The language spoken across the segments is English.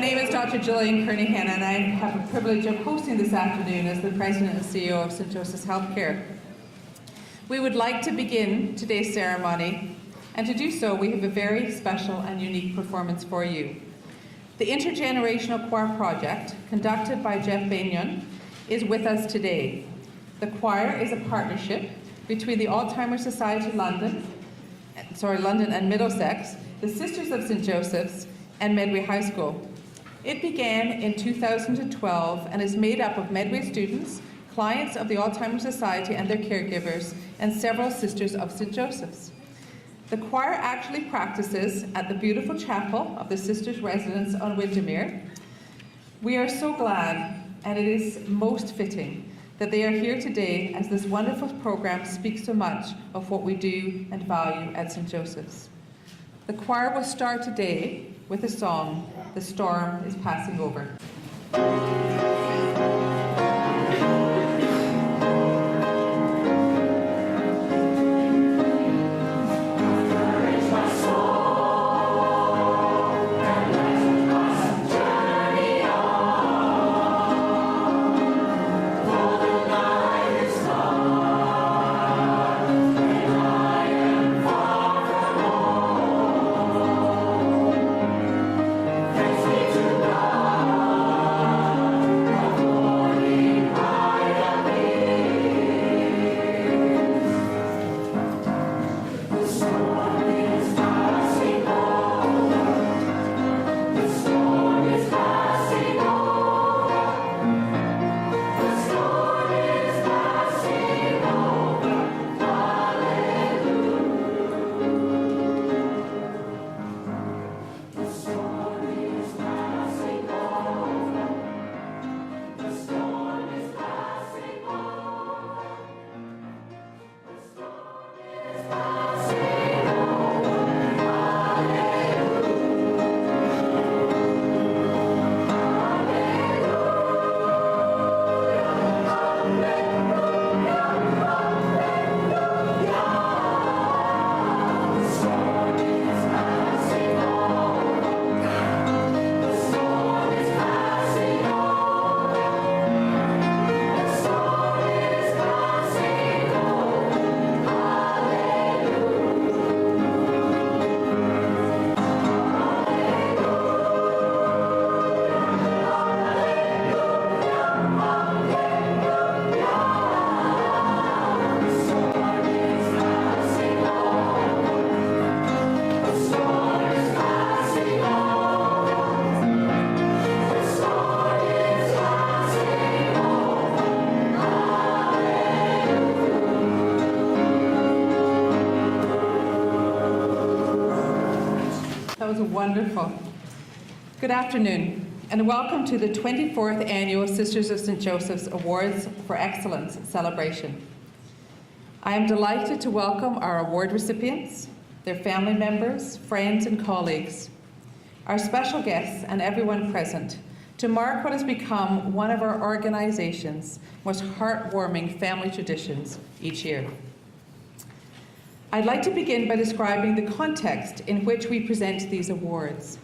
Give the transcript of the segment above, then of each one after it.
name is Dr. Gillian Kernaghan, and I have the privilege of hosting this afternoon as the President and CEO of St. Joseph's Healthcare. We would like to begin today's ceremony, and to do so we have a very special and unique performance for you. The Intergenerational Choir Project, conducted by Jeff Bainion, is with us today. The choir is a partnership between the Alzheimer's Society London and Middlesex, the Sisters of St. Joseph's, and Medway High School. It began in 2012 and is made up of Medway students, clients of the Alzheimer's Society and their caregivers, and several Sisters of St. Joseph's. The choir actually practices at the beautiful chapel of the Sisters' residence on Windermere. We are so glad, and it is most fitting, that they are here today as this wonderful program speaks so much of what we do and value at St. Joseph's. The choir will start today with the song, "The Storm is Passing Over." That was wonderful. Good afternoon, and welcome to the 24th Annual Sisters of St. Joseph's Awards for Excellence celebration. I am delighted to welcome our award recipients, their family members, friends, and colleagues, our special guests, and everyone present to mark what has become one of our organization's most heartwarming family traditions each year. I'd like to begin by describing the context in which we present these awards.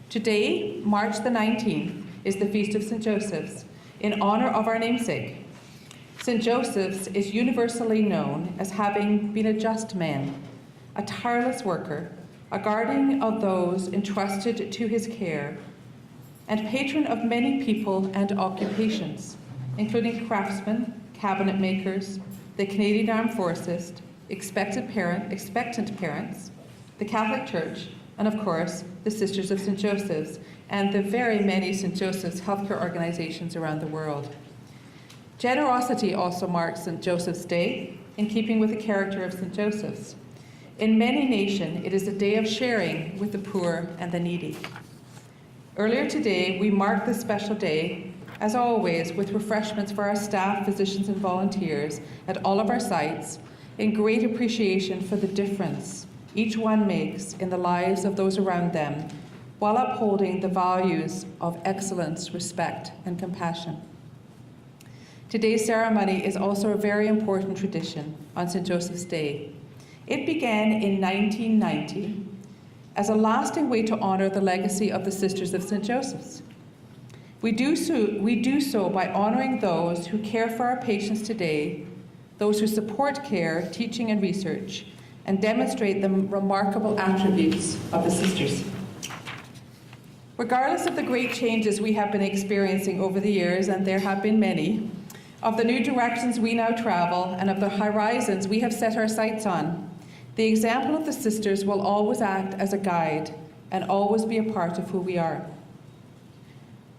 Today, March the 19th, is the Feast of St. Joseph's in honor of our namesake. St. Joseph's is universally known as having been a just man, a tireless worker, a guardian of those entrusted to his care, and patron of many people and occupations, including craftsmen, cabinet makers, the Canadian Armed Forces, expectant parents, the Catholic Church, and of course, the Sisters of St. Joseph's, and the very many St. Joseph's healthcare organizations around the world. Generosity also marks St. Joseph's Day, in keeping with the character of St. Joseph's. In many nations, it is a day of sharing with the poor and the needy. Earlier today, we marked this special day, as always, with refreshments for our staff, physicians, and volunteers at all of our sites, in great appreciation for the difference each one makes in the lives of those around them, while upholding the values of excellence, respect, and compassion. Today's ceremony is also a very important tradition on St. Joseph's Day. It began in 1990 as a lasting way to honour the legacy of the Sisters of St. Joseph's. We do so by honouring those who care for our patients today, those who support care, teaching and research, and demonstrate the remarkable attributes of the Sisters. Regardless of the great changes we have been experiencing over the years, and there have been many, of the new directions we now travel, and of the horizons we have set our sights on, the example of the Sisters will always act as a guide and always be a part of who we are.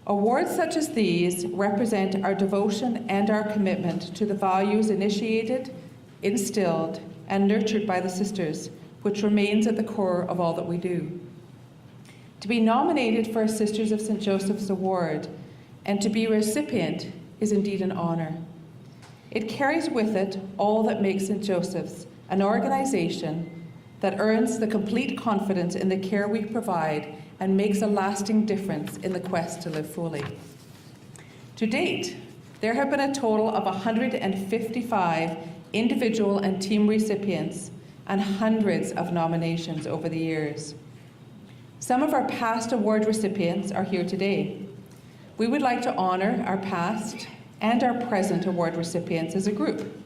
Awards such as these represent our devotion and our commitment to the values initiated, instilled, and nurtured by the Sisters, which remains at the core of all that we do. To be nominated for a Sisters of St. Joseph's Award and to be a recipient is indeed an honour. It carries with it all that makes St. Joseph's an organisation that earns the complete confidence in the care we provide and makes a lasting difference in the quest to live fully. To date, there have been a total of 155 individual and team recipients and hundreds of nominations over the years. Some of our past award recipients are here today. We would like to honour our past and our present award recipients as a group.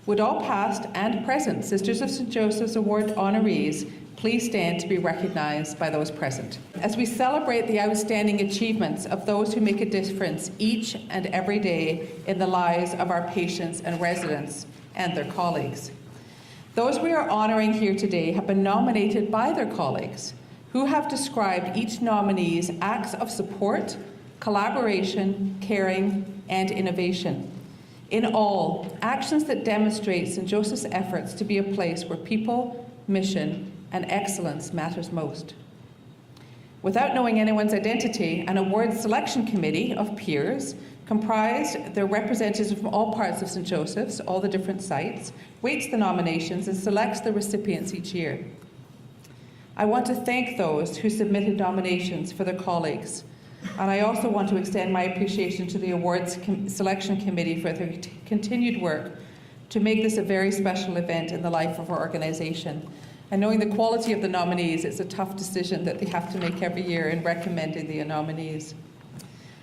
Would all past and present Sisters of St. Joseph's Award honorees please stand to be recognised by those present. As we celebrate the outstanding achievements of those who make a difference each and every day in the lives of our patients and residents and their colleagues. Those we are honouring here today have been nominated by their colleagues, who have described each nominee's acts of support, collaboration, caring, and innovation. In all, actions that demonstrate St. Joseph's efforts to be a place where people, mission, and excellence matters most. Without knowing anyone's identity, an award selection committee of peers, comprised their representatives from all parts of St. Joseph's, all the different sites, weights the nominations and selects the recipients each year. I want to thank those who submitted nominations for their colleagues, and I also want to extend my appreciation to the Awards Selection Committee for their continued work to make this a very special event in the life of our organisation. And knowing the quality of the nominees, it's a tough decision that they have to make every year in recommending the nominees.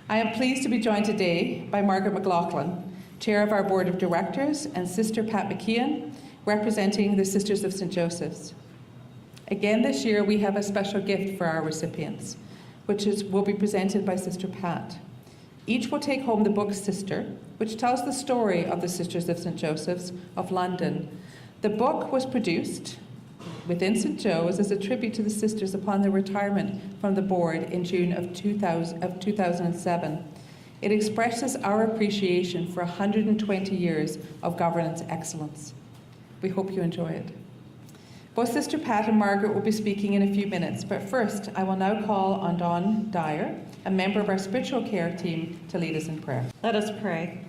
I am pleased to be joined today by Margaret McLaughlin, Chair of our Board of Directors, and Sister Pat McKeon, representing the Sisters of St. Joseph's. Again this year we have a special gift for our recipients, which will be presented by Sister Pat. Each will take home the book Sister, which tells the story of the Sisters of St. Joseph's of London. The book was produced within St. Joe's as a tribute to the Sisters upon their retirement from the board in June of 2007. It expresses our appreciation for 120 years of governance excellence. We hope you enjoy it. Both Sister Pat and Margaret will be speaking in a few minutes, but first I will now call on Dyer, a member of our spiritual care team, to lead us in prayer. Let us pray.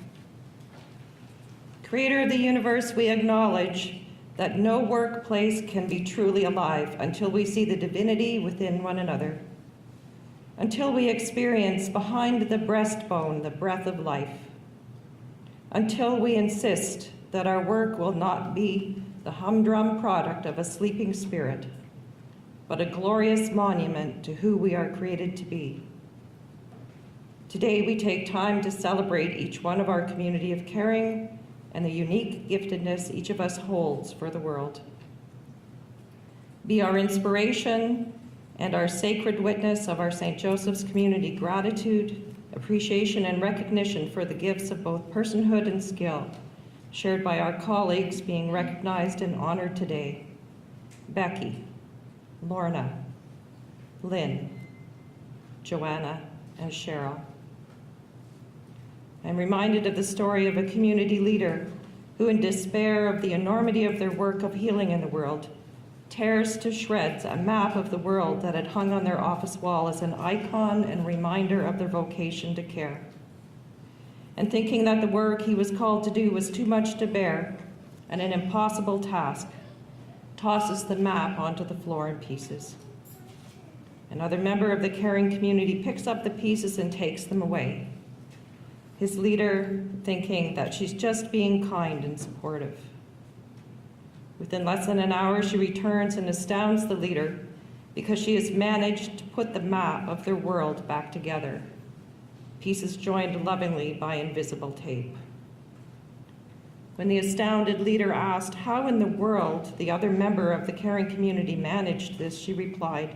Creator of the universe, we acknowledge that no workplace can be truly alive until we see the divinity within one another, until we experience behind the breastbone the breath of life, until we insist that our work will not be the humdrum product of a sleeping spirit, but a glorious monument to who we are created to be. Today we take time to celebrate each one of our community of caring and the unique giftedness each of us holds for the world. Be our inspiration and our sacred witness of our St. Joseph's community gratitude, appreciation, and recognition for the gifts of both personhood and skill shared by our colleagues being recognized and honored today. Becky, Lorna, Lynn, Joanna, and Cheryl. I'm reminded of the story of a community leader who, in despair of the enormity of their work of healing in the world, tears to shreds a map of the world that had hung on their office wall as an icon and reminder of their vocation to care. And thinking that the work he was called to do was too much to bear and an impossible task, tosses the map onto the floor in pieces. Another member of the caring community picks up the pieces and takes them away. His leader thinking that she's just being kind and supportive. Within less than an hour, she returns and astounds the leader because she has managed to put the map of their world back together, pieces joined lovingly by invisible tape. When the astounded leader asked how in the world the other member of the caring community managed this, she replied,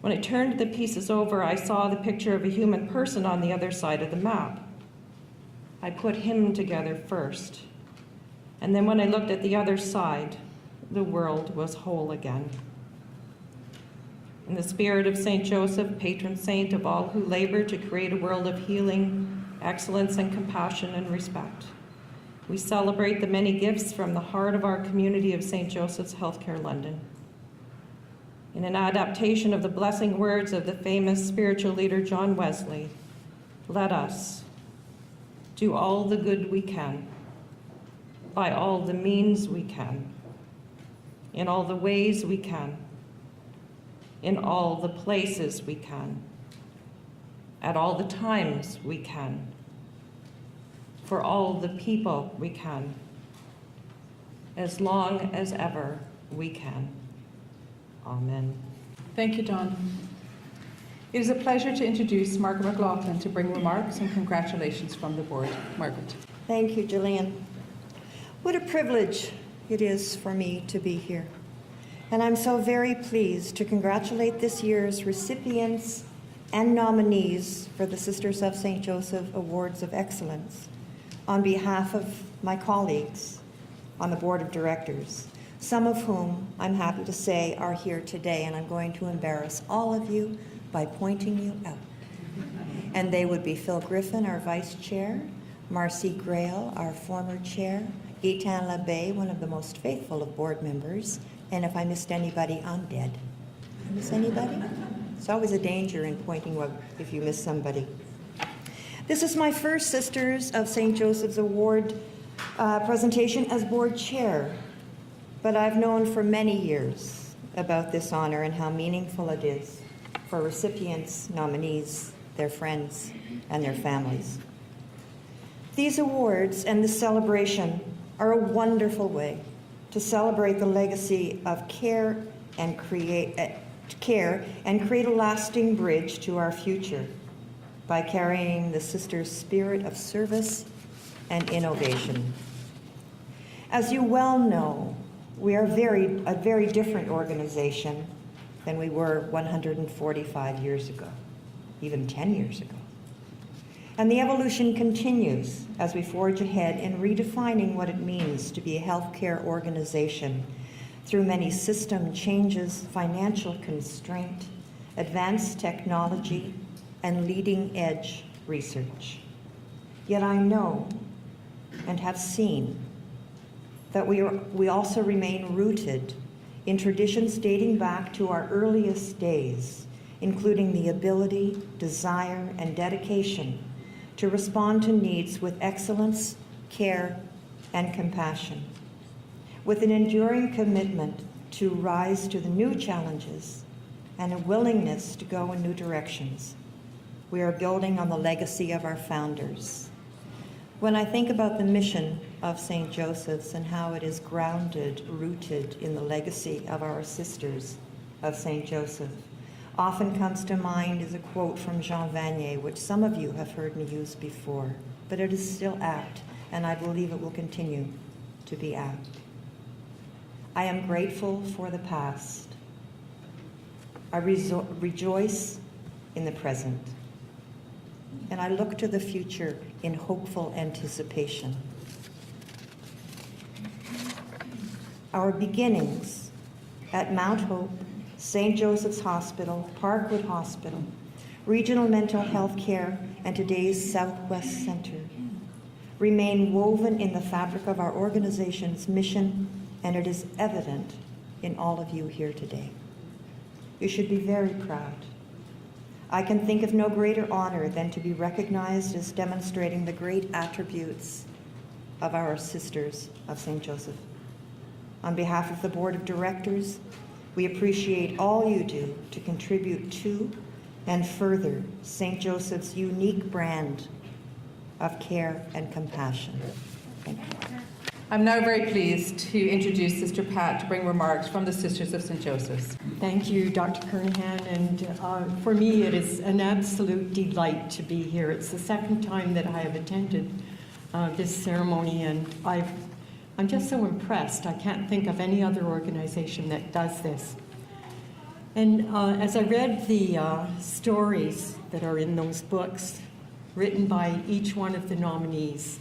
"When I turned the pieces over, I saw the picture of a human person on the other side of the map. I put him together first, and then when I looked at the other side, the world was whole again." In the spirit of St. Joseph, patron saint of all who labor to create a world of healing, excellence, and compassion and respect, we celebrate the many gifts from the heart of our community of St. Joseph's Healthcare London. In an adaptation of the blessing words of the famous spiritual leader John Wesley, let us do all the good we can, by all the means we can, in all the ways we can, in all the places we can, at all the times we can, for all the people we can, as long as ever we can. Amen. Thank you, Dawn. It is a pleasure to introduce Margaret McLaughlin to bring remarks and congratulations from the board. Margaret. Thank you, Gillian. What a privilege it is for me to be here. And I'm so very pleased to congratulate this year's recipients and nominees for the Sisters of St. Joseph Awards of Excellence on behalf of my colleagues on the board of directors, some of whom I'm happy to say are here today, and I'm going to embarrass all of you by pointing you out. And they would be Phil Griffin, our vice chair, Marcy Grail, our former chair, Gaetan Labbé, one of the most faithful of board members, and if I missed anybody, I'm dead. Did I miss anybody? It's always a danger in pointing out if you miss somebody. This is my first Sisters of St. Joseph's Award presentation as board chair, but I've known for many years about this honor and how meaningful it is for recipients, nominees, their friends, and their families. These awards and this celebration are a wonderful way to celebrate the legacy of care and create a lasting bridge to our future by carrying the sisters' spirit of service and innovation. As you well know, we are a very different organization than we were 145 years ago, even 10 years ago. And the evolution continues as we forge ahead in redefining what it means to be a healthcare organization through many system changes, financial constraint, advanced technology, and leading-edge research. Yet I know and have seen that we also remain rooted in traditions dating back to our earliest days, including the ability, desire, and dedication to respond to needs with excellence, care, and compassion, with an enduring commitment to rise to the new challenges and a willingness to go in new directions. We are building on the legacy of our founders. When I think about the mission of St. Joseph's and how it is grounded, rooted in the legacy of our sisters of St. Joseph, often comes to mind is a quote from Jean Vanier, which some of you have heard me use before, but it is still apt, and I believe it will continue to be apt. I am grateful for the past. I rejoice in the present, and I look to the future in hopeful anticipation. Our beginnings at Mount Hope, St. Joseph's Hospital, Parkwood Hospital, Regional Mental Health Care, and today's Southwest Center remain woven in the fabric of our organization's mission, and it is evident in all of you here today. You should be very proud. I can think of no greater honor than to be recognized as demonstrating the great attributes of our Sisters of St. Joseph. On behalf of the Board of Directors, we appreciate all you do to contribute to and further St. Joseph's unique brand of care and compassion. Thank you. I'm now very pleased to introduce Sister Pat to bring remarks from the Sisters of St. Joseph's. Thank you, Dr. Kernaghan, and for me it is an absolute delight to be here. It's the second time that I have attended this ceremony, and I'm just so impressed. I can't think of any other organization that does this. And as I read the stories that are in those books written by each one of the nominees,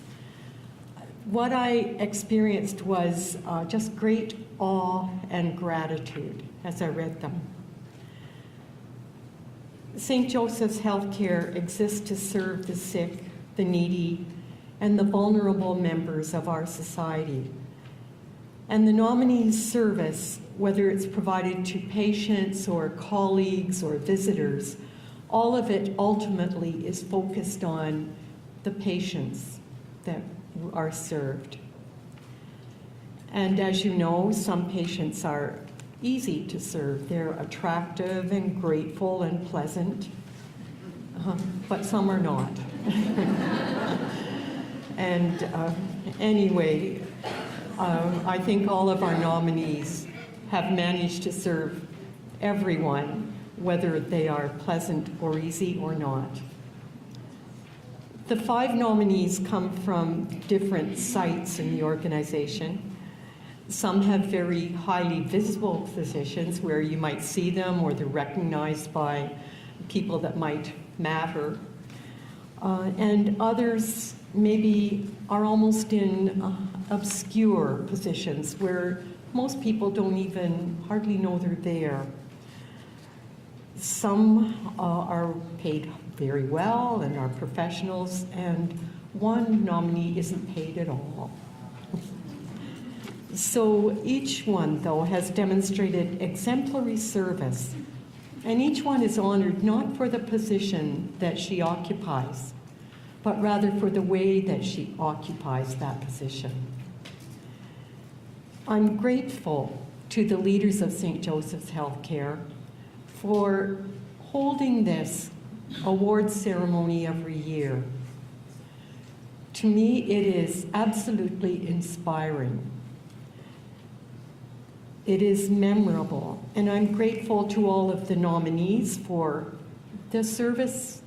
what I experienced was just great awe and gratitude as I read them. St. Joseph's Healthcare exists to serve the sick, the needy, and the vulnerable members of our society. And the nominees' service, whether it's provided to patients or colleagues or visitors, all of it ultimately is focused on the patients that are served. And as you know, some patients are easy to serve. They're attractive and grateful and pleasant, but some are not. And anyway, I think all of our nominees have managed to serve everyone, whether they are pleasant or easy or not. The 5 nominees come from different sites in the organization. Some have very highly visible positions where you might see them or they're recognized by people that might matter. And others maybe are almost in obscure positions where most people don't even hardly know they're there. Some are paid very well and are professionals, and one nominee isn't paid at all. So each one, though, has demonstrated exemplary service, and each one is honored not for the position that she occupies, but rather for the way that she occupies that position. I'm grateful to the leaders of St. Joseph's Healthcare for holding this award ceremony every year. To me, it is absolutely inspiring. It is memorable, and I'm grateful to all of the nominees for the service,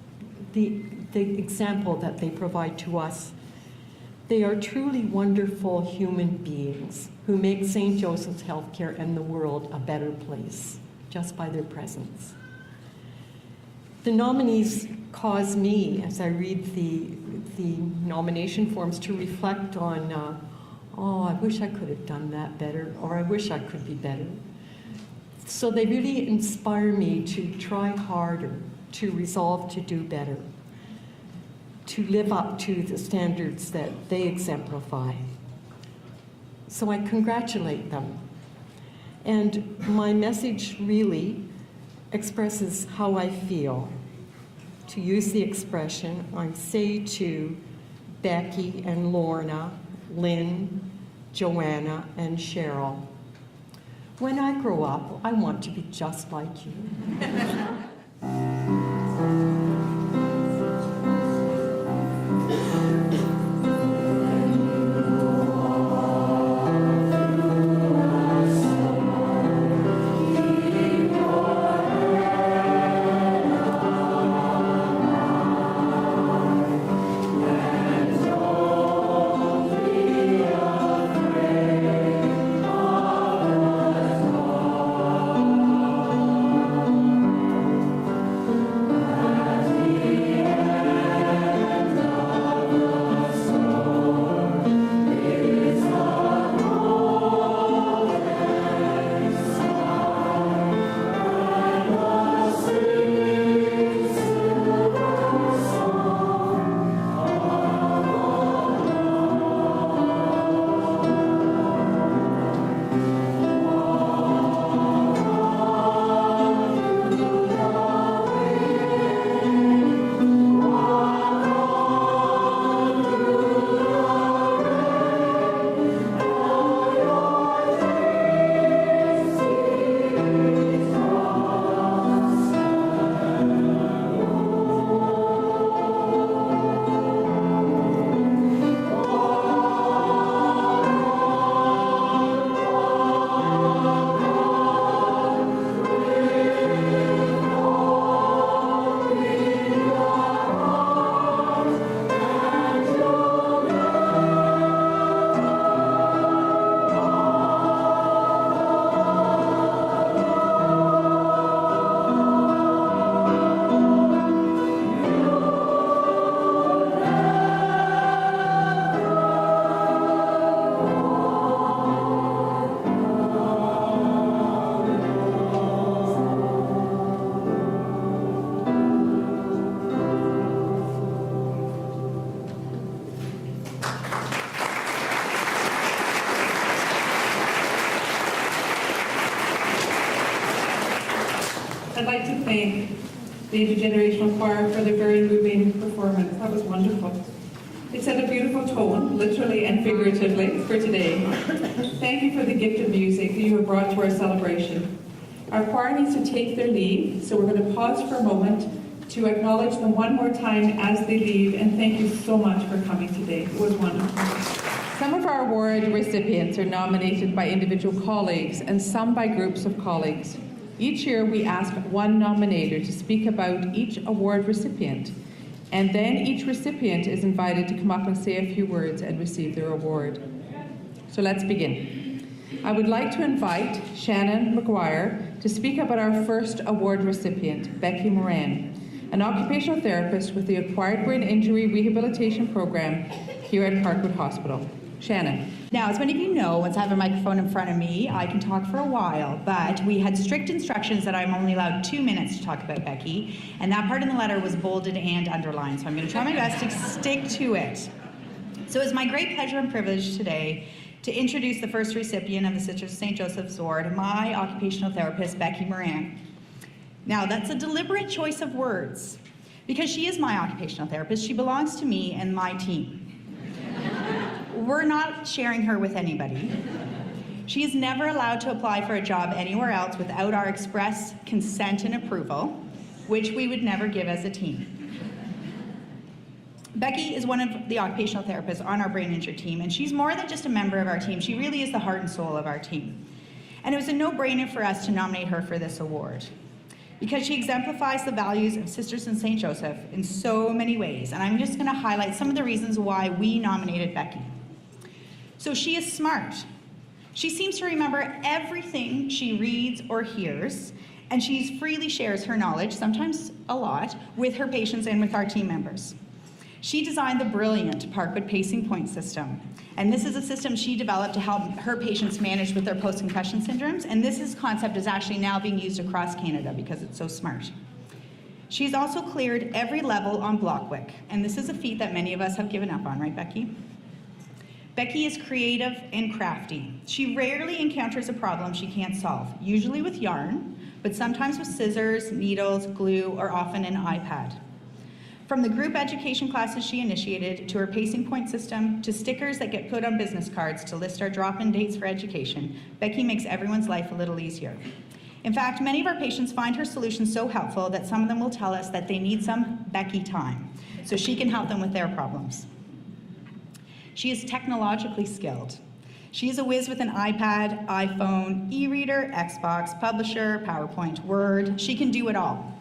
the example that they provide to us. They are truly wonderful human beings who make St. Joseph's Healthcare and the world a better place just by their presence. The nominees cause me, as I read the nomination forms, to reflect on, oh, I wish I could have done that better, or I wish I could be better. So they really inspire me to try harder, to resolve to do better, to live up to the standards that they exemplify. So I congratulate them. And my message really expresses how I feel. To use the expression, I say to Becky and Lorna, Lynn, Joanna, and Cheryl, when I grow up, I want to be just like you. the intergenerational choir for their very moving performance. That was wonderful. It set a beautiful tone, literally and figuratively, for today. Thank you for the gift of music that you have brought to our celebration. Our choir needs to take their leave, so we're going to pause for a moment to acknowledge them one more time as they leave, and thank you so much for coming today. It was wonderful. Some of our award recipients are nominated by individual colleagues and some by groups of colleagues. Each year we ask one nominator to speak about each award recipient, and then each recipient is invited to come up and say a few words and receive their award. So let's begin. I would like to invite Shannon McGuire to speak about our first award recipient, Becky Moran, an occupational therapist with the Acquired Brain Injury Rehabilitation Program here at Parkwood Hospital. Shannon. Now, as many of you know, once I have a microphone in front of me, I can talk for a while, but we had strict instructions that I'm only allowed 2 minutes to talk about Becky, and that part in the letter was bolded and underlined, so I'm going to try my best to stick to it. So it's my great pleasure and privilege today to introduce the first recipient of the Sisters of St. Joseph's Award, my occupational therapist, Becky Moran. Now, that's a deliberate choice of words, because she is my occupational therapist. She belongs to me and my team. We're not sharing her with anybody. She is never allowed to apply for a job anywhere else without our express consent and approval, which we would never give as a team. Becky is one of the occupational therapists on our brain injury team, and she's more than just a member of our team. She really is the heart and soul of our team. And it was a no-brainer for us to nominate her for this award, because she exemplifies the values of Sisters in St. Joseph in so many ways. And I'm just going to highlight some of the reasons why we nominated Becky. So she is smart. She seems to remember everything she reads or hears, and she freely shares her knowledge, sometimes a lot, with her patients and with our team members. She designed the brilliant Parkwood pacing point system, and this is a system she developed to help her patients manage with their post-concussion syndromes, and this concept is actually now being used across Canada because it's so smart. She's also cleared every level on Blockwick, and this is a feat that many of us have given up on, right, Becky? Becky is creative and crafty. She rarely encounters a problem she can't solve, usually with yarn, but sometimes with scissors, needles, glue, or often an iPad. From the group education classes she initiated, to her pacing point system, to stickers that get put on business cards to list our drop-in dates for education, Becky makes everyone's life a little easier. In fact, many of our patients find her solutions so helpful that some of them will tell us that they need some Becky time, so she can help them with their problems. She is technologically skilled. She is a whiz with an iPad, iPhone, e-reader, Xbox, Publisher, PowerPoint, Word. She can do it all.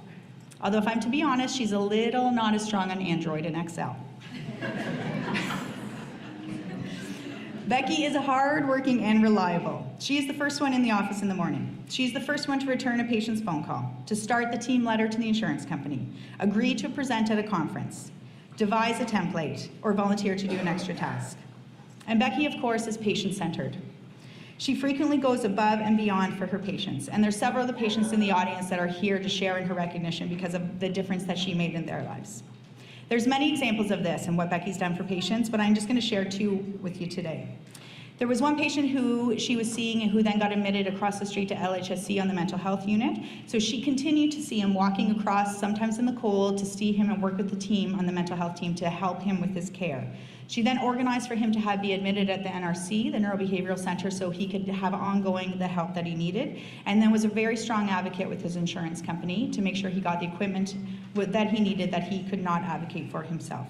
Although if I'm to be honest, she's a little not as strong on Android and Excel. Becky is hardworking and reliable. She is the first one in the office in the morning. She's the first one to return a patient's phone call, to start the team letter to the insurance company, agree to present at a conference, devise a template, or volunteer to do an extra task. And Becky, of course, is patient-centered. She frequently goes above and beyond for her patients, and there's several of the patients in the audience that are here to share in her recognition because of the difference that she made in their lives. There's many examples of this and what Becky's done for patients, but I'm just going to share two with you today. There was one patient who she was seeing and who then got admitted across the street to LHSC on the mental health unit. So she continued to see him walking across, sometimes in the cold, to see him and work with the team on the mental health team to help him with his care. She then organized for him to be admitted at the NRC, the Neurobehavioral Center, so he could have ongoing the help that he needed, and then was a very strong advocate with his insurance company to make sure he got the equipment that he needed that he could not advocate for himself.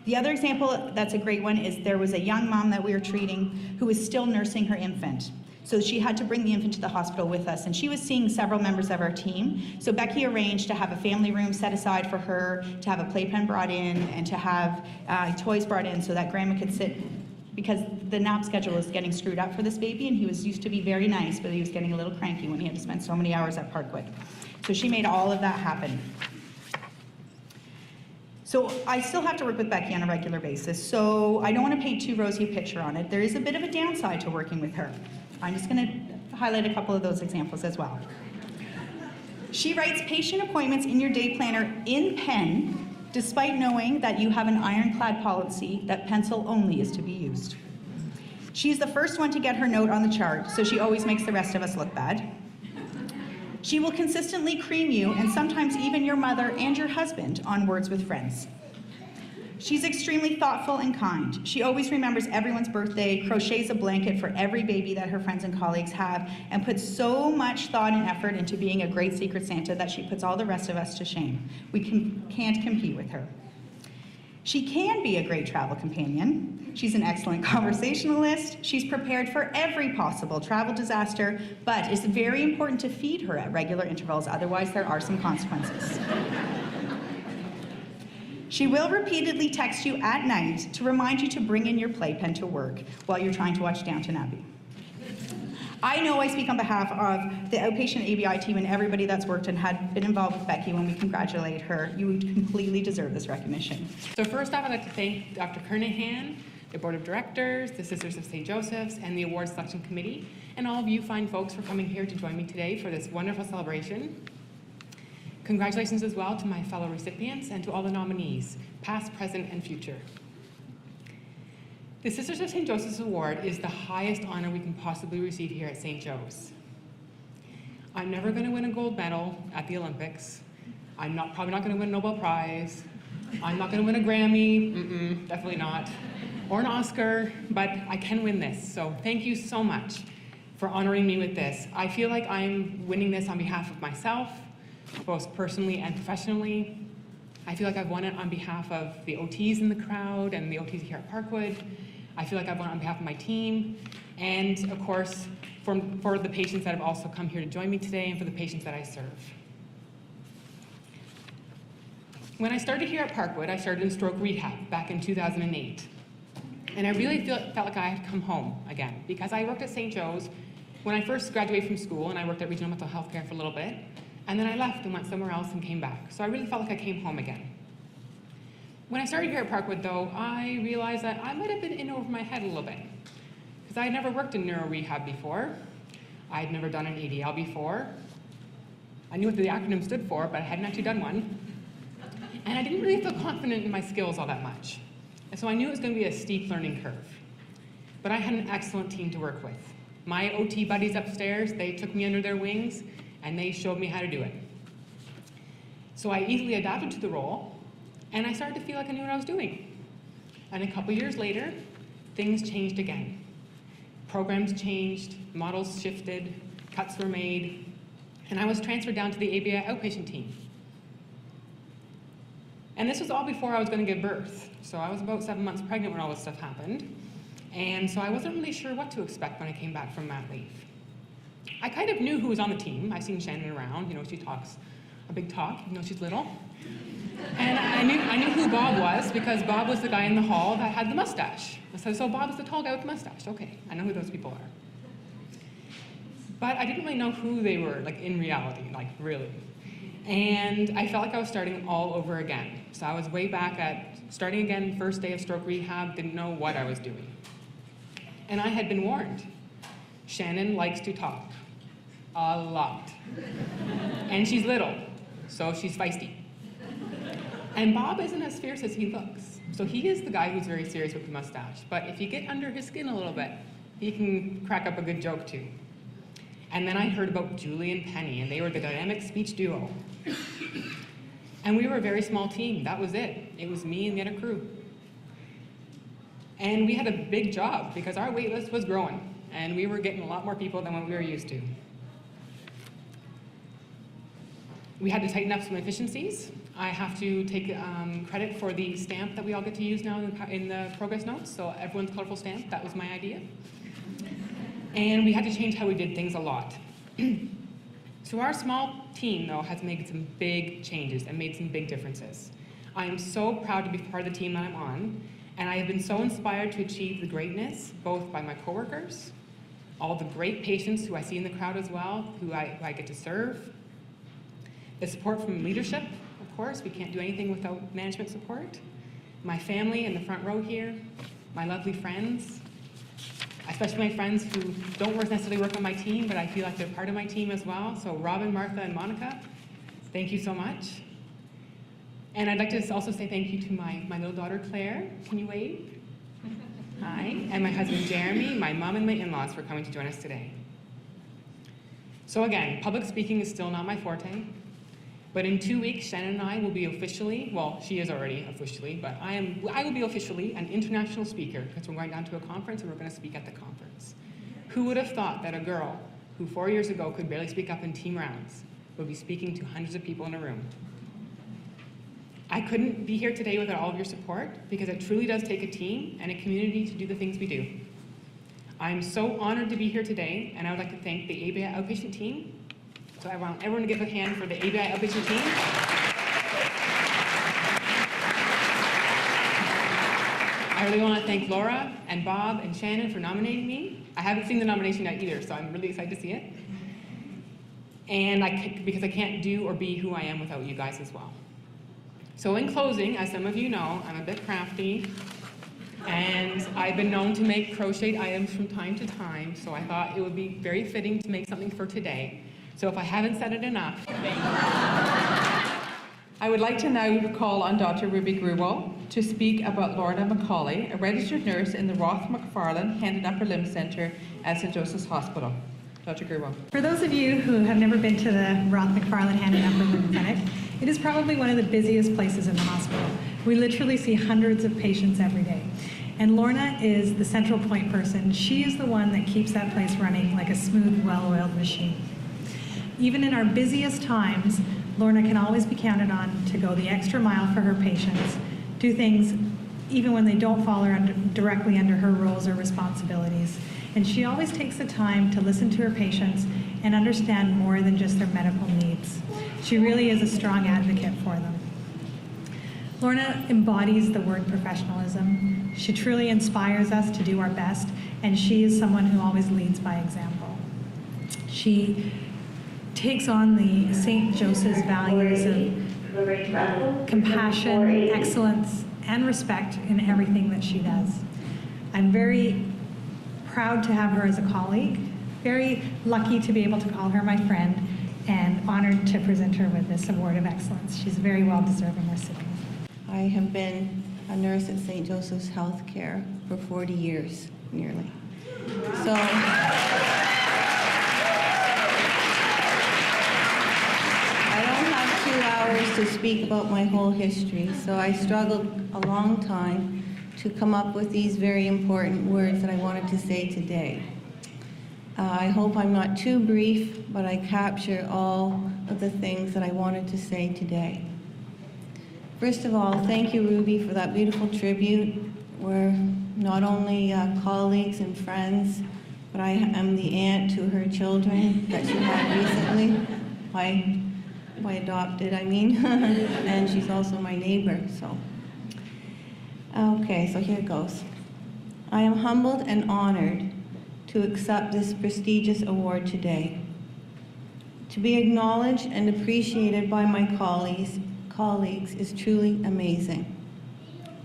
The other example that's a great one is there was a young mom that we were treating who was still nursing her infant. So she had to bring the infant to the hospital with us, and she was seeing several members of our team. So Becky arranged to have a family room set aside for her, to have a playpen brought in, and to have toys brought in so that grandma could sit, because the nap schedule was getting screwed up for this baby, and he used to be very nice, but he was getting a little cranky when he had to spend so many hours at Parkwood. So she made all of that happen. So I still have to work with Becky on a regular basis, so I don't want to paint too rosy a picture on it. There is a bit of a downside to working with her. I'm just going to highlight a couple of those examples as well. She writes patient appointments in your day planner in pen, despite knowing that you have an ironclad policy that pencil only is to be used. She's the first one to get her note on the chart, so she always makes the rest of us look bad. She will consistently cream you, and sometimes even your mother and your husband, on Words with Friends. She's extremely thoughtful and kind. She always remembers everyone's birthday, crochets a blanket for every baby that her friends and colleagues have, and puts so much thought and effort into being a great Secret Santa that she puts all the rest of us to shame. We can't compete with her. She can be a great travel companion. She's an excellent conversationalist. She's prepared for every possible travel disaster, but it's very important to feed her at regular intervals, otherwise there are some consequences. She will repeatedly text you at night to remind you to bring in your playpen to work while you're trying to watch Downton Abbey. I know I speak on behalf of the outpatient ABI team and everybody that's worked and had been involved with Becky when we congratulate her. You completely deserve this recognition. So first off, I'd like to thank Dr. Kernaghan, the Board of Directors, the Sisters of St. Joseph's, and the Awards Selection Committee, and all of you fine folks for coming here to join me today for this wonderful celebration. Congratulations as well to my fellow recipients and to all the nominees, past, present, and future. The Sisters of St. Joseph's Award is the highest honor we can possibly receive here at St. Joe's. I'm never going to win a gold medal at the Olympics. I'm probably not going to win a Nobel Prize. I'm not going to win a Grammy, definitely not, or an Oscar, but I can win this. So thank you so much for honoring me with this. I feel like I'm winning this on behalf of myself, both personally and professionally. I feel like I've won it on behalf of the OTs in the crowd and the OTs here at Parkwood. I feel like I've won it on behalf of my team, and of course, for the patients that have also come here to join me today and for the patients that I serve. When I started here at Parkwood, I started in stroke rehab back in 2008. And I really felt like I had come home again, because I worked at St. Joe's when I first graduated from school, and I worked at regional mental health care for a little bit. And then I left and went somewhere else and came back. So I really felt like I came home again. When I started here at Parkwood, though, I realized that I might have been in over my head a little bit, because I had never worked in neuro rehab before. I had never done an ADL before. I knew what the acronym stood for, but I hadn't actually done one. And I didn't really feel confident in my skills all that much. And so I knew it was going to be a steep learning curve. But I had an excellent team to work with. My OT buddies upstairs, they took me under their wings, and they showed me how to do it. So I easily adapted to the role, and I started to feel like I knew what I was doing. And a couple years later, things changed again. Programs changed, models shifted, cuts were made, and I was transferred down to the ABI outpatient team. And this was all before I was going to give birth. So I was about 7 months pregnant when all this stuff happened. And so I wasn't really sure what to expect when I came back from mat leave. I kind of knew who was on the team. I've seen Shannon around. You know, she talks a big talk, even though she's little. And I knew who Bob was, because Bob was the guy in the hall that had the mustache. So Bob was the tall guy with the mustache. Okay, I know who those people are. But I didn't really know who they were, like in reality, like really. And I felt like I was starting all over again. So I was way back at starting again, first day of stroke rehab, didn't know what I was doing. And I had been warned. Shannon likes to talk. A lot. And she's little, so she's feisty. And Bob isn't as fierce as he looks. So he is the guy who's very serious with the mustache. But if you get under his skin a little bit, he can crack up a good joke too. And then I heard about Julie and Penny, and they were the dynamic speech duo. And we were a very small team. That was it. It was me and the other crew. And we had a big job, because our wait list was growing. And we were getting a lot more people than what we were used to. We had to tighten up some efficiencies. I have to take credit for the stamp that we all get to use now in the progress notes, so everyone's colorful stamp, that was my idea. And we had to change how we did things a lot. So our small team, though, has made some big changes and made some big differences. I am so proud to be part of the team that I'm on, and I have been so inspired to achieve the greatness, both by my coworkers, all the great patients who I see in the crowd as well, who I get to serve, the support from leadership, of course, we can't do anything without management support, my family in the front row here, my lovely friends, especially my friends who don't necessarily work on my team, but I feel like they're part of my team as well. So Robin, Martha, and Monica, thank you so much. And I'd like to also say thank you to my little daughter, Claire. Can you wave? Hi. And my husband, Jeremy, my mom, and my in-laws for coming to join us today. So again, public speaking is still not my forte, but in 2 weeks, Shannon and I will be officially, well, she is already officially, but I will be officially an international speaker because we're going down to a conference and we're going to speak at the conference. Who would have thought that a girl who 4 years ago could barely speak up in team rounds would be speaking to hundreds of people in a room? I couldn't be here today without all of your support because it truly does take a team and a community to do the things we do. I'm so honored to be here today, and I would like to thank the ABI outpatient team. So I want everyone to give a hand for the ABI outpatient team. I really want to thank Laura and Bob and Shannon for nominating me. I haven't seen the nomination yet either, so I'm really excited to see it. And because I can't do or be who I am without you guys as well. So in closing, as some of you know, I'm a bit crafty, and I've been known to make crocheted items from time to time, so I thought it would be very fitting to make something for today. So if I haven't said it enough, I would like to now call on Dr. Ruby Grewal to speak about Lorna Macaulay, a registered nurse in the Roth McFarlane Hand and Upper Limb Centre at St. Joseph's Hospital. Dr. Grewal. For those of you who have never been to the Roth McFarlane Hand and Upper Limb Clinic, it is probably one of the busiest places in the hospital. We literally see hundreds of patients every day. And Lorna is the central point person. She is the one that keeps that place running like a smooth, well-oiled machine. Even in our busiest times, Lorna can always be counted on to go the extra mile for her patients, do things even when they don't fall directly under her roles or responsibilities. And she always takes the time to listen to her patients and understand more than just their medical needs. She really is a strong advocate for them. Lorna embodies the word professionalism. She truly inspires us to do our best, and she is someone who always leads by example. She takes on the St. Joseph's values of compassion, excellence, and respect in everything that she does. I'm very proud to have her as a colleague, very lucky to be able to call her my friend, and honored to present her with this Award of Excellence. She's a very well-deserving recipient. I have been a nurse at St. Joseph's Healthcare for 40 years, nearly. So I don't have 2 hours to speak about my whole history, so I struggled a long time to come up with these very important words that I wanted to say today. I hope I'm not too brief, but I capture all of the things that I wanted to say today. First of all, thank you, Ruby, for that beautiful tribute. We're not only colleagues and friends, but I am the aunt to her children that she had recently, by adopted, I mean, and she's also my neighbor, so. Okay, so here it goes. I am humbled and honored to accept this prestigious award today. To be acknowledged and appreciated by my colleagues is truly amazing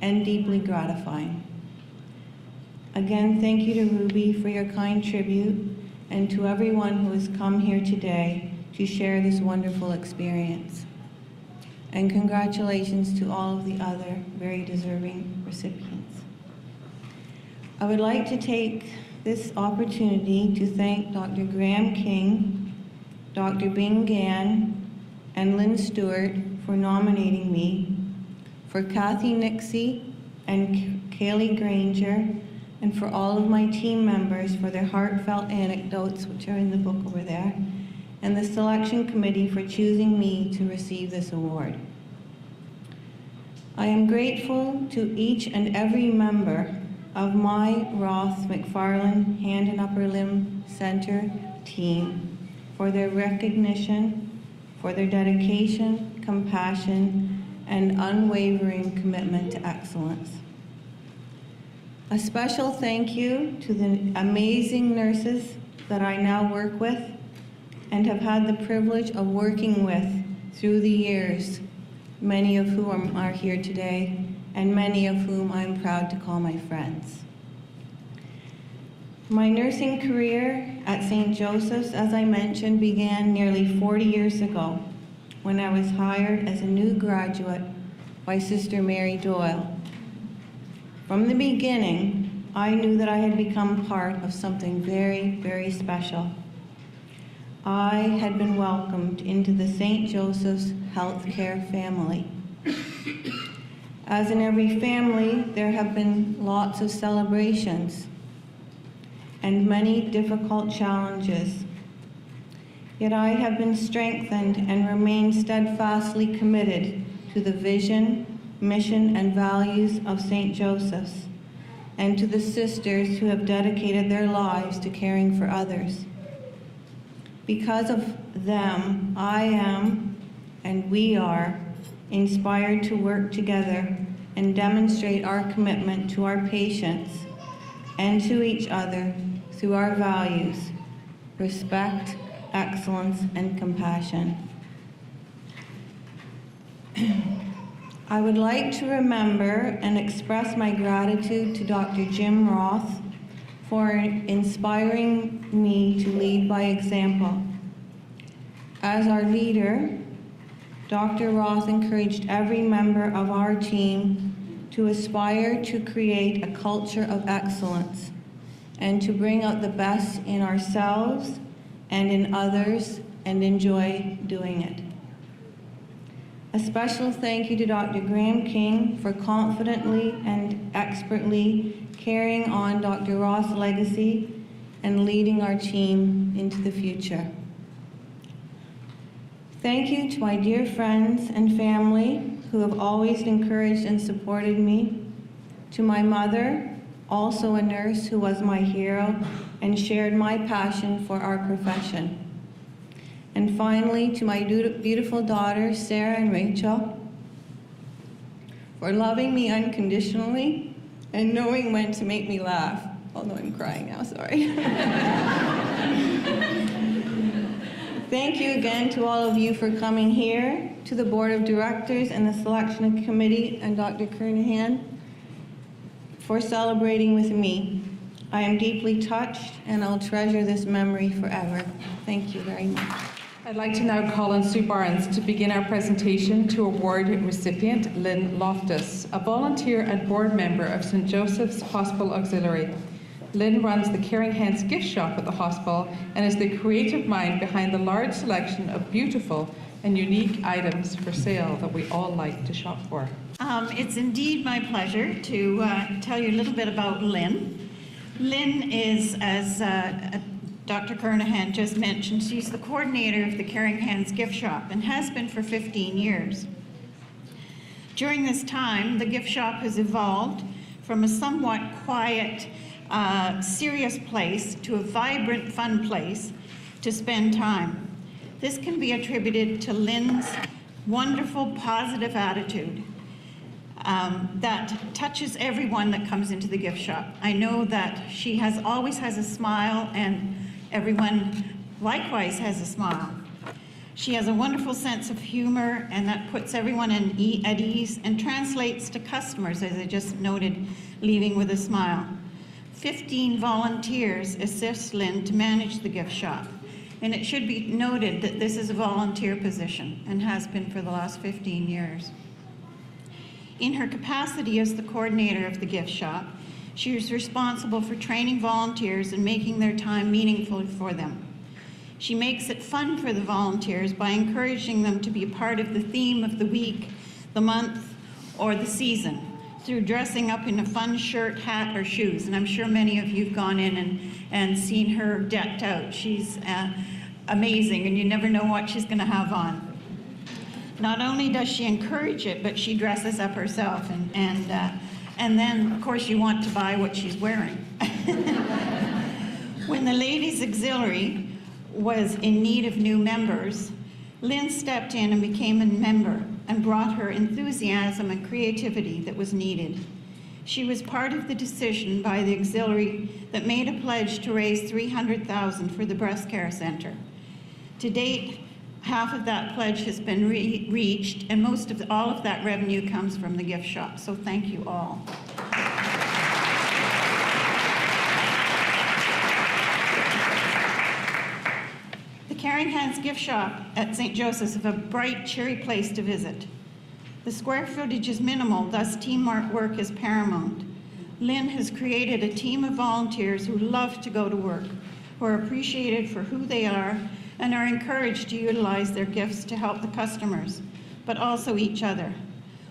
and deeply gratifying. Again, thank you to Ruby for your kind tribute and to everyone who has come here today to share this wonderful experience. And congratulations to all of the other very deserving recipients. I would like to take this opportunity to thank Dr. Graham King, Dr. Bing Gann, and Lynn Stewart for nominating me, for Kathy Nixie and Kaylee Granger, and for all of my team members for their heartfelt anecdotes, which are in the book over there, and the selection committee for choosing me to receive this award. I am grateful to each and every member of my Roth McFarlane Hand and Upper Limb Center team for their recognition, for their dedication, compassion, and unwavering commitment to excellence. A special thank you to the amazing nurses that I now work with and have had the privilege of working with through the years, many of whom are here today, and many of whom I'm proud to call my friends. My nursing career at St. Joseph's, as I mentioned, began nearly 40 years ago when I was hired as a new graduate by Sister Mary Doyle. From the beginning, I knew that I had become part of something very, very special. I had been welcomed into the St. Joseph's Healthcare family. As in every family, there have been lots of celebrations and many difficult challenges. Yet I have been strengthened and remain steadfastly committed to the vision, mission, and values of St. Joseph's, and to the sisters who have dedicated their lives to caring for others. Because of them, I am, and we are, inspired to work together and demonstrate our commitment to our patients and to each other through our values: respect, excellence, and compassion. I would like to remember and express my gratitude to Dr. Jim Roth for inspiring me to lead by example. As our leader, Dr. Roth encouraged every member of our team to aspire to create a culture of excellence and to bring out the best in ourselves and in others and enjoy doing it. A special thank you to Dr. Graham King for confidently and expertly carrying on Dr. Roth's legacy and leading our team into the future. Thank you to my dear friends and family who have always encouraged and supported me, to my mother, also a nurse who was my hero and shared my passion for our profession. And finally, to my beautiful daughters, Sarah and Rachel, for loving me unconditionally and knowing when to make me laugh, although I'm crying now, sorry. Thank you again to all of you for coming here, to the Board of Directors and the Selection Committee and Dr. Kernaghan for celebrating with me. I am deeply touched and I'll treasure this memory forever. Thank you very much. I'd like to now call on Sue Barnes to begin our presentation to award recipient Lynn Loftus, a volunteer and board member of St. Joseph's Hospital Auxiliary. Lynn runs the Caring Hands gift shop at the hospital and is the creative mind behind the large selection of beautiful and unique items for sale that we all like to shop for. It's indeed my pleasure to tell you a little bit about Lynn. Lynn is, as Dr. Kernaghan just mentioned, she's the coordinator of the Caring Hands gift shop and has been for 15 years. During this time, the gift shop has evolved from a somewhat quiet, serious place to a vibrant, fun place to spend time. This can be attributed to Lynn's wonderful, positive attitude that touches everyone that comes into the gift shop. I know that she always has a smile, and everyone likewise has a smile. She has a wonderful sense of humor, and that puts everyone at ease and translates to customers, as I just noted, leaving with a smile. 15 volunteers assist Lynn to manage the gift shop. And it should be noted that this is a volunteer position and has been for the last 15 years. In her capacity as the coordinator of the gift shop, she is responsible for training volunteers and making their time meaningful for them. She makes it fun for the volunteers by encouraging them to be a part of the theme of the week, the month, or the season through dressing up in a fun shirt, hat, or shoes. And I'm sure many of you have gone in and seen her decked out. She's amazing, and you never know what she's going to have on. Not only does she encourage it, but she dresses up herself, and then, of course, you want to buy what she's wearing. When the Ladies Auxiliary was in need of new members, Lynn stepped in and became a member and brought her enthusiasm and creativity that was needed. She was part of the decision by the auxiliary that made a pledge to raise $300,000 for the breast care center. To date, half of that pledge has been reached, and all of that revenue comes from the gift shop. So thank you all. The Caring Hands gift shop at St. Joseph's is a bright, cheery place to visit. The square footage is minimal, thus teamwork is paramount. Lynn has created a team of volunteers who love to go to work, who are appreciated for who they are, and are encouraged to utilize their gifts to help the customers, but also each other.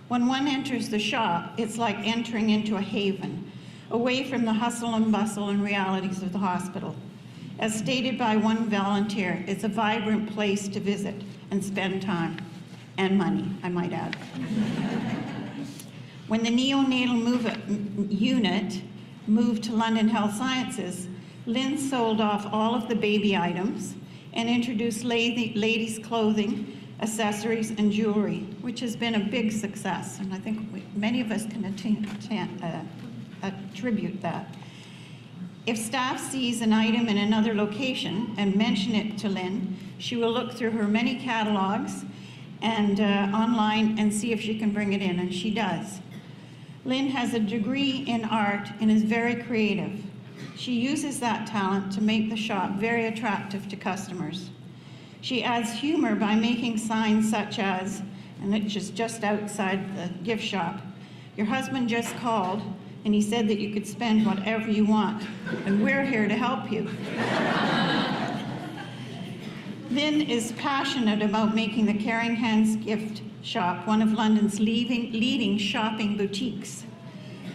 When one enters the shop, it's like entering into a haven, away from the hustle and bustle and realities of the hospital. As stated by one volunteer, it's a vibrant place to visit and spend time, and money, I might add. When the neonatal unit moved to London Health Sciences, Lynn sold off all of the baby items and introduced ladies' clothing, accessories, and jewelry, which has been a big success, and I think many of us can attribute that. If staff sees an item in another location and mention it to Lynn, she will look through her many catalogs and online and see if she can bring it in, and she does. Lynn has a degree in art and is very creative. She uses that talent to make the shop very attractive to customers. She adds humor by making signs such as, and it's just outside the gift shop, "Your husband just called and he said that you could spend whatever you want, and we're here to help you." Lynn is passionate about making the Kernaghan's gift shop one of London's leading shopping boutiques.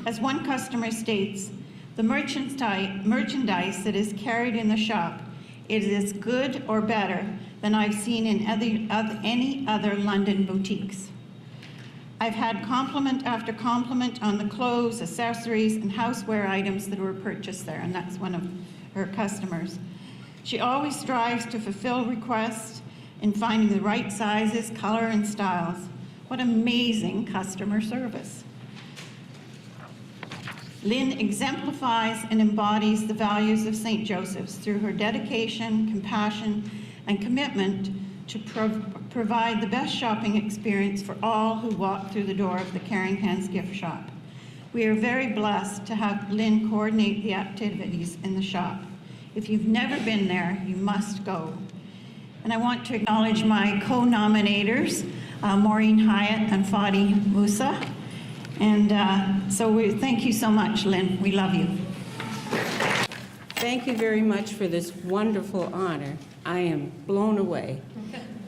As one customer states, the merchandise that is carried in the shop is as good or better than I've seen in any other London boutiques. I've had compliment after compliment on the clothes, accessories, and houseware items that were purchased there, and that's one of her customers. She always strives to fulfill requests in finding the right sizes, color, and styles. What amazing customer service. Lynn exemplifies and embodies the values of St. Joseph's through her dedication, compassion, and commitment to provide the best shopping experience for all who walk through the door of the Kernaghan's gift shop. We are very blessed to have Lynn coordinate the activities in the shop. If you've never been there, you must go. And I want to acknowledge my co-nominators, Maureen Hyatt and Fadi Musa. And so thank you so much, Lynn. We love you. Thank you very much for this wonderful honor. I am blown away.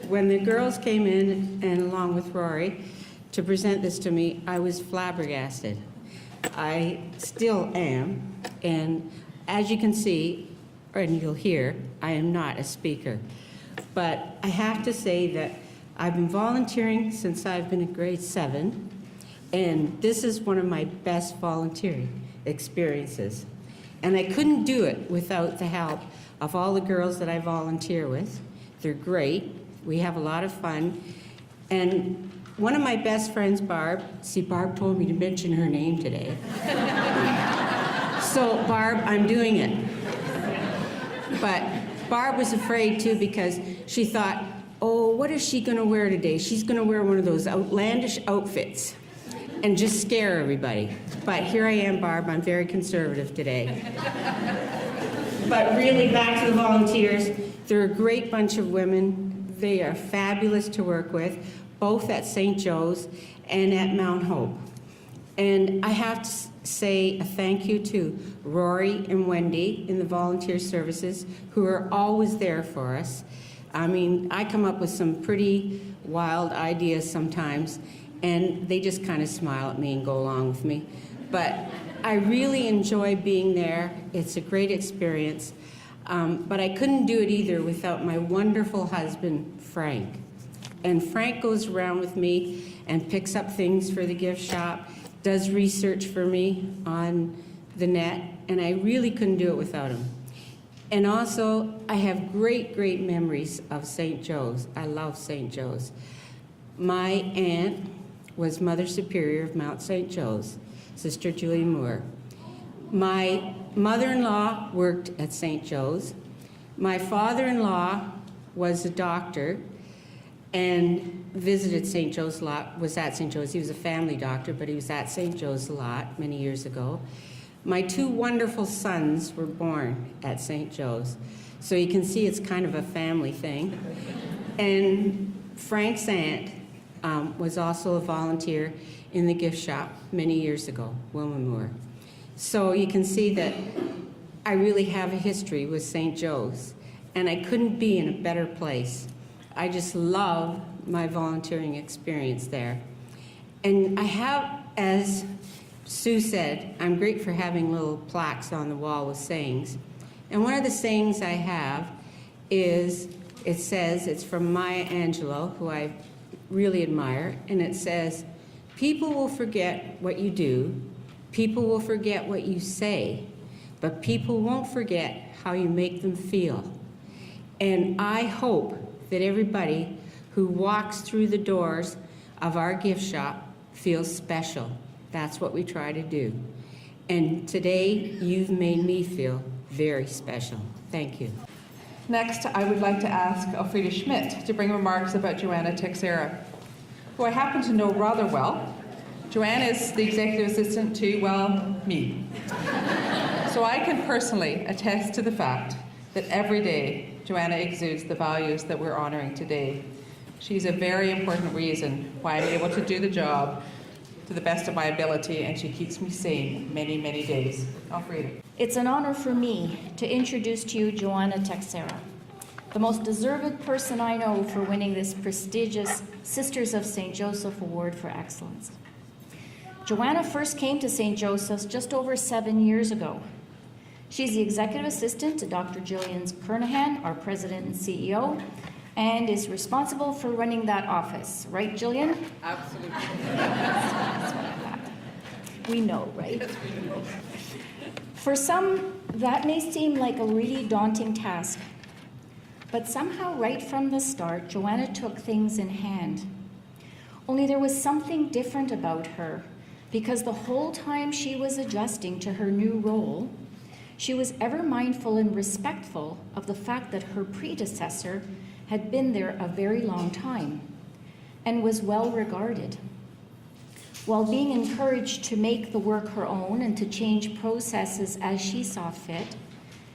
When the girls came in, and along with Rory, to present this to me, I was flabbergasted. I still am, and as you can see, and you'll hear, I am not a speaker. But I have to say that I've been volunteering since I've been in grade 7, and this is one of my best volunteering experiences. And I couldn't do it without the help of all the girls that I volunteer with. They're great. We have a lot of fun. And one of my best friends, Barb, see, Barb told me to mention her name today. So, Barb, I'm doing it. But Barb was afraid, too, because she thought, oh, what is she going to wear today? She's going to wear one of those outlandish outfits and just scare everybody. But here I am, Barb. I'm very conservative today. But really, back to the volunteers. They're a great bunch of women. They are fabulous to work with, both at St. Joe's and at Mount Hope. And I have to say a thank you to Rory and Wendy in the volunteer services, who are always there for us. I mean, I come up with some pretty wild ideas sometimes, and they just kind of smile at me and go along with me. But I really enjoy being there. It's a great experience. But I couldn't do it either without my wonderful husband, Frank. And Frank goes around with me and picks up things for the gift shop, does research for me on the net, and I really couldn't do it without him. And also, I have great, great memories of St. Joe's. I love St. Joe's. My aunt was Mother Superior of Mount St. Joe's, Sister Julie Moore. My mother-in-law worked at St. Joe's. My father-in-law was a doctor and visited St. Joe's a lot, was at St. Joe's. He was a family doctor, but he was at St. Joe's a lot many years ago. My 2 wonderful sons were born at St. Joe's. So you can see it's kind of a family thing. And Frank's aunt was also a volunteer in the gift shop many years ago, Wilma Moore. So you can see that I really have a history with St. Joe's. and I couldn't be in a better place. I just love my volunteering experience there. And I have, as Sue said, I'm great for having little plaques on the wall with sayings. And one of the sayings I have is, it says, it's from Maya Angelou, who I really admire, and it says, "People will forget what you do, people will forget what you say, but people won't forget how you make them feel." And I hope that everybody who walks through the doors of our gift shop feels special. That's what we try to do. And today, you've made me feel very special. Thank you. Next, I would like to ask Elfriede Schmidt to bring remarks about Joanna Teixeira, who I happen to know rather well. Joanna is the executive assistant to, well, me. So I can personally attest to the fact that every day Joanna exudes the values that we're honoring today. She's a very important reason why I'm able to do the job to the best of my ability, and she keeps me sane many, many days. Elfriede. It's an honor for me to introduce to you Joanna Teixeira, the most deserved person I know for winning this prestigious Sisters of St. Joseph Award for Excellence. Joanna first came to St. Joseph's just over 7 years ago. She's the executive assistant to Dr. Gillian Kernaghan, our president and CEO, and is responsible for running that office. Right, Gillian? Absolutely. That's what I thought. We know, right? Yes, we know. For some, that may seem like a really daunting task, but somehow right from the start, Joanna took things in hand. Only there was something different about her, because the whole time she was adjusting to her new role, she was ever mindful and respectful of the fact that her predecessor had been there a very long time and was well regarded. While being encouraged to make the work her own and to change processes as she saw fit,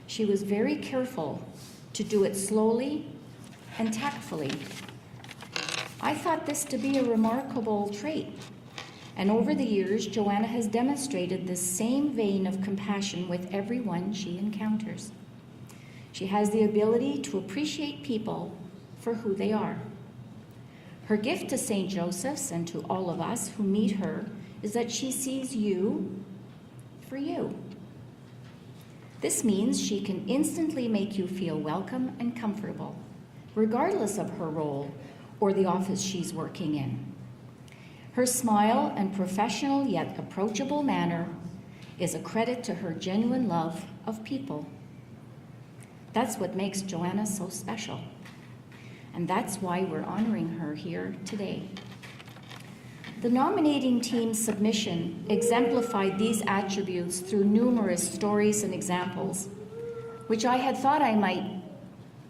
she was very careful to do it slowly and tactfully. I thought this to be a remarkable trait, and over the years, Joanna has demonstrated this same vein of compassion with everyone she encounters. She has the ability to appreciate people for who they are. Her gift to St. Joseph's and to all of us who meet her is that she sees you for you. This means she can instantly make you feel welcome and comfortable, regardless of her role or the office she's working in. Her smile and professional yet approachable manner is a credit to her genuine love of people. That's what makes Joanna so special. And that's why we're honoring her here today. The nominating team's submission exemplified these attributes through numerous stories and examples, which I had thought I might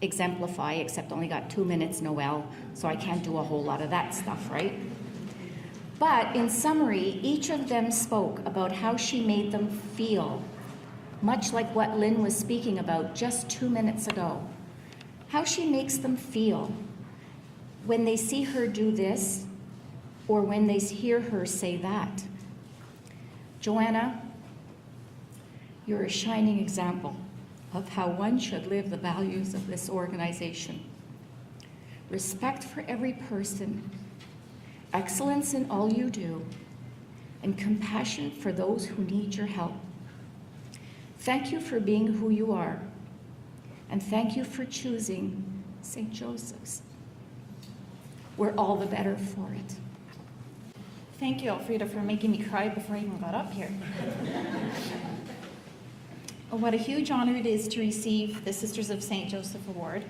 exemplify, except only got 2 minutes, Noel, so I can't do a whole lot of that stuff, right? But in summary, each of them spoke about how she made them feel, much like what Lynn was speaking about just 2 minutes ago. How she makes them feel when they see her do this or when they hear her say that. Joanna, you're a shining example of how one should live the values of this organization. Respect for every person, excellence in all you do, and compassion for those who need your help. Thank you for being who you are, and thank you for choosing St. Joseph's. We're all the better for it. Thank you, Elfriede, for making me cry before I even got up here. What a huge honor it is to receive the Sisters of St. Joseph Award.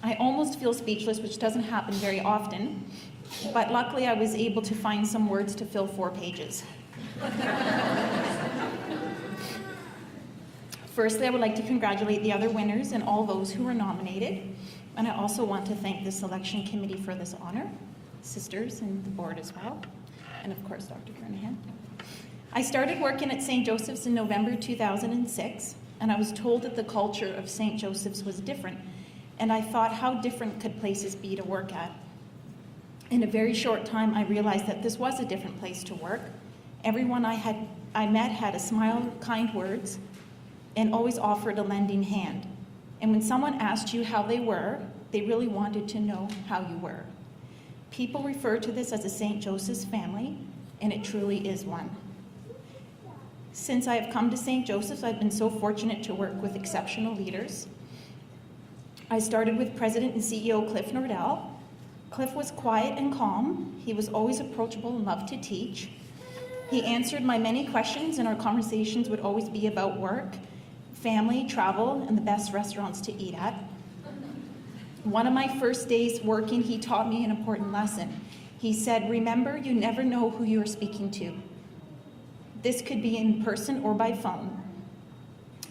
I almost feel speechless, which doesn't happen very often, but luckily I was able to find some words to fill 4 pages. Firstly, I would like to congratulate the other winners and all those who were nominated. And I also want to thank the selection committee for this honor, sisters and the board as well, and of course, Dr. Kernaghan. I started working at St. Joseph's in November 2006, and I was told that the culture of St. Joseph's was different, and I thought, how different could places be to work at? In a very short time, I realized that this was a different place to work. Everyone I met had a smile, kind words, and always offered a lending hand. And when someone asked you how they were, they really wanted to know how you were. People refer to this as a St. Joseph's family, and it truly is one. Since I have come to St. Joseph's, I've been so fortunate to work with exceptional leaders. I started with President and CEO Cliff Nordell. Cliff was quiet and calm. He was always approachable and loved to teach. He answered my many questions, and our conversations would always be about work, family, travel, and the best restaurants to eat at. One of my first days working, he taught me an important lesson. He said, "Remember, you never know who you are speaking to." This could be in person or by phone.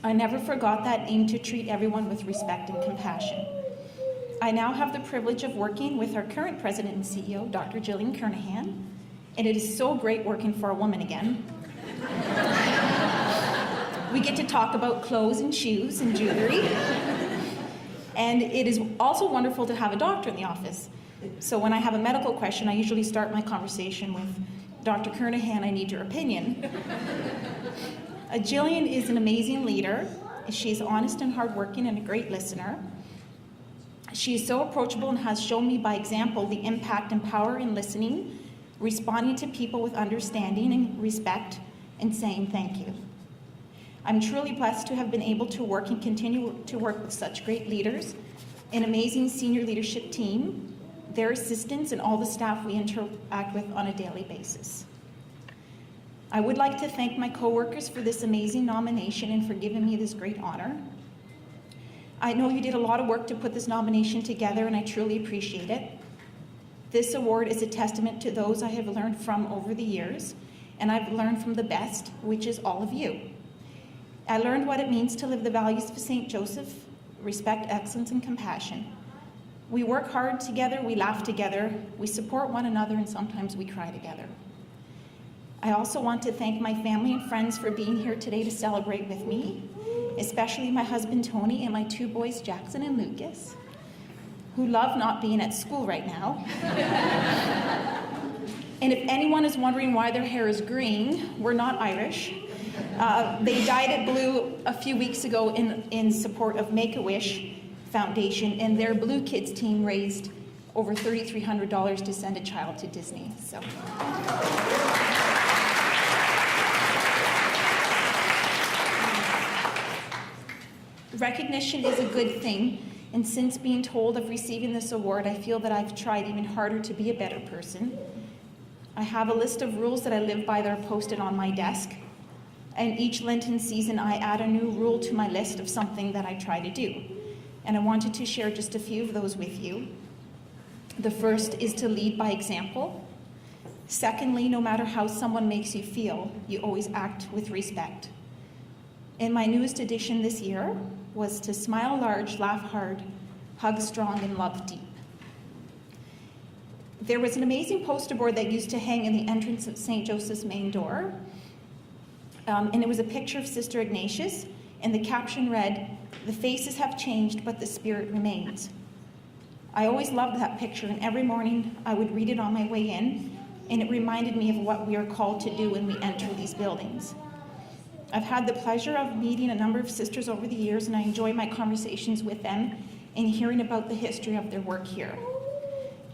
I never forgot that aim to treat everyone with respect and compassion. I now have the privilege of working with our current president and CEO, Dr. Gillian Kernaghan, and it is so great working for a woman again. We get to talk about clothes and shoes and jewelry. And it is also wonderful to have a doctor in the office. So when I have a medical question, I usually start my conversation with, "Dr. Kernaghan, I need your opinion." Gillian is an amazing leader. She's honest and hardworking and a great listener. She is so approachable and has shown me by example the impact and power in listening, responding to people with understanding and respect, and saying thank you. I'm truly blessed to have been able to work and continue to work with such great leaders, an amazing senior leadership team, their assistants, and all the staff we interact with on a daily basis. I would like to thank my coworkers for this amazing nomination and for giving me this great honor. I know you did a lot of work to put this nomination together, and I truly appreciate it. This award is a testament to those I have learned from over the years, and I've learned from the best, which is all of you. I learned what it means to live the values of St. Joseph: respect, excellence, and compassion. We work hard together, we laugh together, we support one another, and sometimes we cry together. I also want to thank my family and friends for being here today to celebrate with me, especially my husband Tony and my two boys Jackson and Lucas, who love not being at school right now. And if anyone is wondering why their hair is green, we're not Irish. They dyed it blue a few weeks ago in support of Make-A-Wish Foundation, and their Blue Kids team raised over $3,300 to send a child to Disney. So. Recognition is a good thing, and since being told of receiving this award, I feel that I've tried even harder to be a better person. I have a list of rules that I live by that are posted on my desk. And each Lenten season, I add a new rule to my list of something that I try to do. And I wanted to share just a few of those with you. The first is to lead by example. Secondly, no matter how someone makes you feel, you always act with respect. And my newest addition this year was to smile large, laugh hard, hug strong, and love deep. There was an amazing poster board that used to hang in the entrance of St. Joseph's main door. And it was a picture of Sister Ignatius, and the caption read, "The faces have changed, but the spirit remains." I always loved that picture, and every morning I would read it on my way in, and it reminded me of what we are called to do when we enter these buildings. I've had the pleasure of meeting a number of sisters over the years, and I enjoy my conversations with them and hearing about the history of their work here.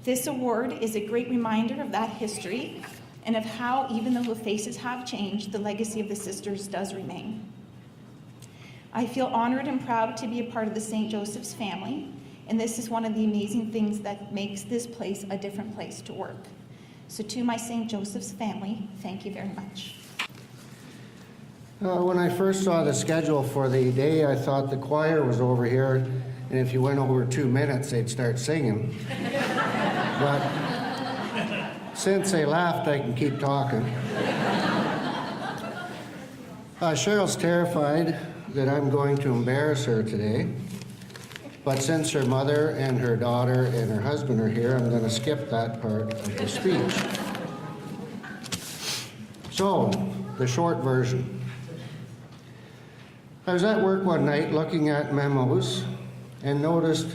This award is a great reminder of that history and of how, even though the faces have changed, the legacy of the sisters does remain. I feel honored and proud to be a part of the St. Joseph's family, and this is one of the amazing things that makes this place a different place to work. So to my St. Joseph's family, thank you very much. When I first saw the schedule for the day, I thought the choir was over here, and if you went over 2 minutes, they'd start singing. But since they laughed, I can keep talking. Cheryl's terrified that I'm going to embarrass her today, but since her mother and her daughter and her husband are here, I'm going to skip that part of the speech. So, the short version. I was at work one night looking at memos and noticed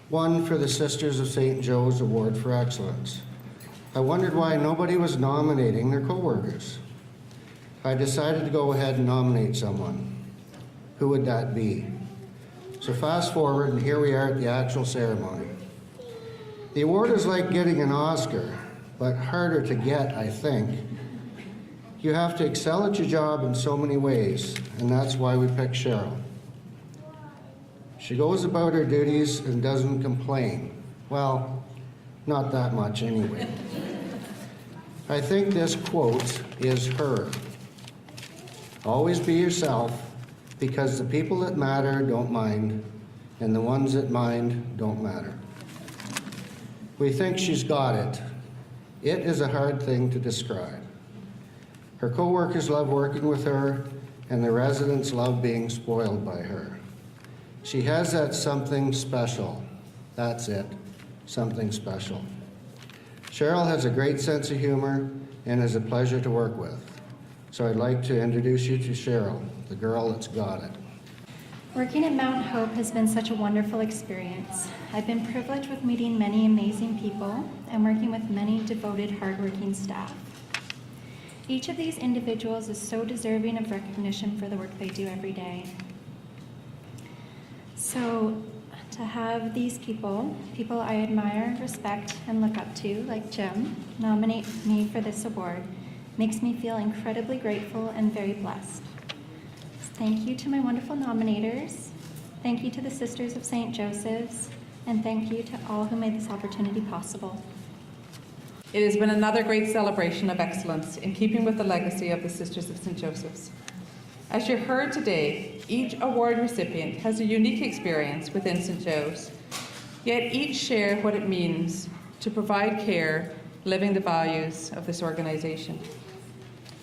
one for the Sisters of St. Joe's Award for Excellence. I wondered why nobody was nominating their coworkers. I decided to go ahead and nominate someone. Who would that be? So fast forward, and here we are at the actual ceremony. The award is like getting an Oscar, but harder to get, I think. You have to excel at your job in so many ways, and that's why we picked Cheryl. She goes about her duties and doesn't complain. Well, not that much anyway. I think this quote is her. Always be yourself, because the people that matter don't mind, and the ones that mind don't matter. We think she's got it. It is a hard thing to describe. Her co-workers love working with her, and the residents love being spoiled by her. She has that something special. That's it, something special. Cheryl has a great sense of humor and is a pleasure to work with. So I'd like to introduce you to Cheryl, the girl that's got it. Working at Mount Hope has been such a wonderful experience. I've been privileged with meeting many amazing people and working with many devoted, hardworking staff. Each of these individuals is so deserving of recognition for the work they do every day. So to have these people I admire, respect, and look up to, like Jim, nominate me for this award makes me feel incredibly grateful and very blessed. Thank you to my wonderful nominators. Thank you to the Sisters of St. Joseph's, and thank you to all who made this opportunity possible. It has been another great celebration of excellence in keeping with the legacy of the Sisters of St. Joseph's. As you heard today, each award recipient has a unique experience within St. Joe's, yet each share what it means to provide care, living the values of this organization.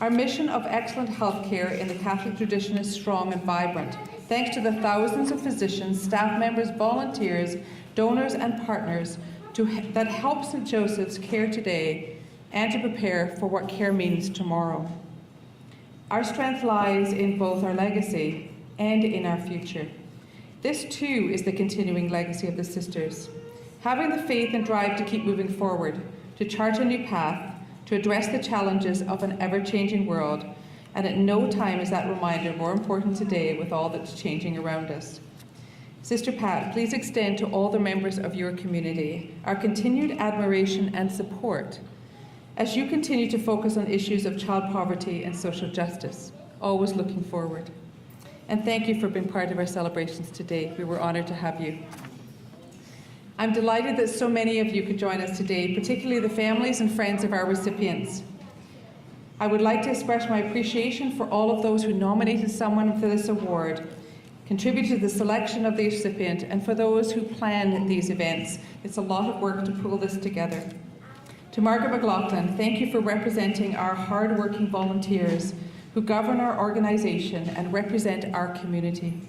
Our mission of excellent health care in the Catholic tradition is strong and vibrant, thanks to the thousands of physicians, staff members, volunteers, donors, and partners that help St. Joseph's care today and to prepare for what care means tomorrow. Our strength lies in both our legacy and in our future. This too is the continuing legacy of the sisters, having the faith and drive to keep moving forward, to chart a new path, to address the challenges of an ever-changing world, and at no time is that reminder more important today with all that's changing around us. Sister Pat, please extend to all the members of your community our continued admiration and support as you continue to focus on issues of child poverty and social justice, always looking forward. And thank you for being part of our celebrations today. We were honored to have you. I'm delighted that so many of you could join us today, particularly the families and friends of our recipients. I would like to express my appreciation for all of those who nominated someone for this award, contributed to the selection of the recipient, and for those who plan these events. It's a lot of work to pull this together. To Margaret McLaughlin, thank you for representing our hard-working volunteers who govern our organization and represent our community.